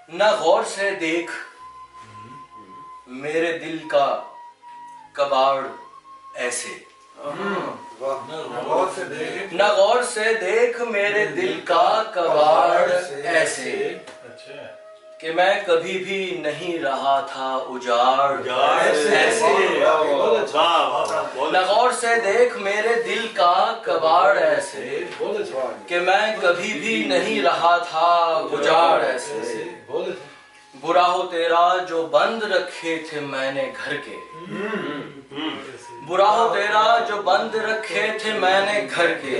न गौर से देख मेरे दिल का कबाड़ ऐसे, न गौर से देख मेरे दिल का कबाड़ ऐसे कि मैं कभी भी नहीं रहा था उजाड़ ऐसे। न गौर से देख मेरे दिल का कबाड़ ऐसे कि मैं कभी भी नहीं रहा था उजाड़ ऐसे। बुरा हो तेरा जो बंद रखे थे मैंने घर के, बुरा हो तेरा जो बंद रखे थे मैंने घर के,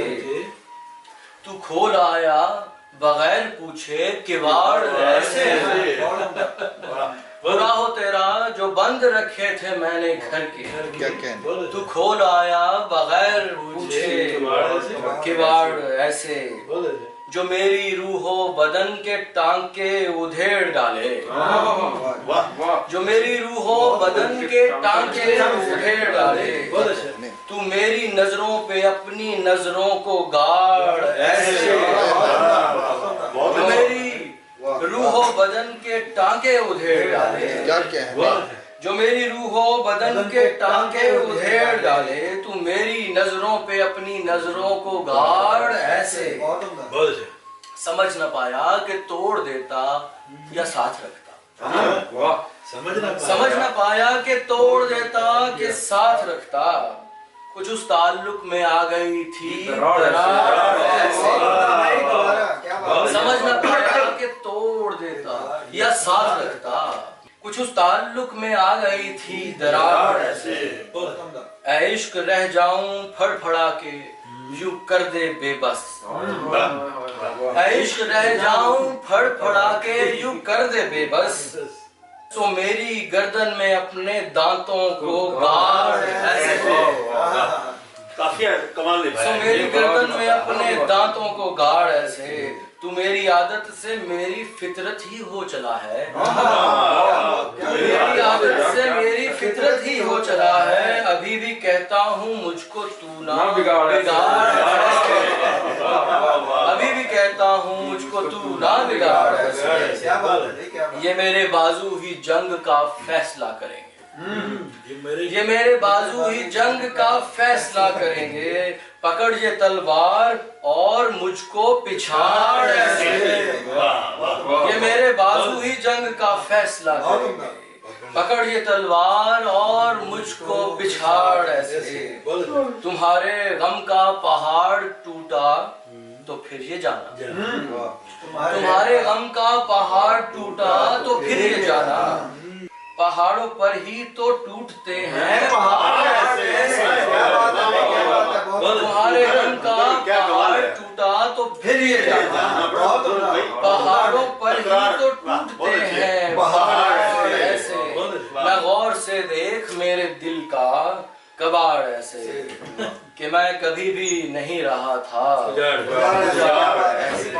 तू खोल आया बगैर पूछे किवाड़ ऐसे। बुरा हो तेरा जो बंद रखे थे मैंने घर के, तू खोल आया बगैर पूछे किवाड़ ऐसे। जो मेरी रूहो बदन के टांके उधेड़ डाले, जो मेरी रूहो बदन के टांके उधेड़ डाले, तू मेरी नजरों पे अपनी नजरों को गाड़ ऐसे। जो मेरी रूहो बदन के टांके उधेड़ डाले, जो मेरी रूहो बदन के टांके उधेड़ डाले, तू मेरी नजरों पे अपनी नजरों को गाड़ ऐसे। समझ न पाया कि तोड़ देता या साथ रखता, समझ न पाया कि तोड़ देता कि साथ रखता, कुछ उस ताल्लुक में आ गई थी दरार ऐसे। समझ न पाया कि तोड़ देता या साथ रखता, कुछ उस ताल्लुक में आ गई थी दरार ऐसे। ऐ इश्क रह जाऊं फड़फड़ा के यूं कर दे बेबस, ऐ इश्क रह जाऊं फड़फड़ा के यूं कर दे बेबस, तो मेरी गर्दन में अपने दांतों को गाड़ ऐसे। काफी कमाल है भाई। तो मेरी गर्दन में अपने दांतों को गाड़ ऐसे। तू मेरी आदत से मेरी फितरत ही हो चला है, मेरी आदत से मेरी फितरत ही हो चला है, अभी भी कहता हूँ मुझको तू ना बिगाड़, अभी भी कहता हूँ मुझको तू ना बिगाड़ ऐसे। ये मेरे बाजू ही जंग का फैसला करेंगे, ये मेरे बाजू ही जंग का फैसला करेंगे, पकड़ ये तलवार और मुझको पिछाड़ ऐसे। ये मेरे बाजू ही जंग का फैसला करेंगे, पकड़ ये तलवार और मुझको पिछाड़ ऐसे। तुम्हारे गम का पहाड़ टूटा तो फिर ये जाना, तुम्हारे गम का पहाड़ टूटा तो फिर ये जाना, पहाड़ों पर ही तो टूटते हैं पहाड़ ऐसे। तुम्हारे गम का पहाड़ टूटा तो फिर ये जाना, पहाड़ों पर ही तो टूटते हैं पहाड़ ऐसे। न गौर से देख मेरे दिल का कबाड़ ऐसे कि मैं कभी भी नहीं रहा था उजाड़ ऐसे।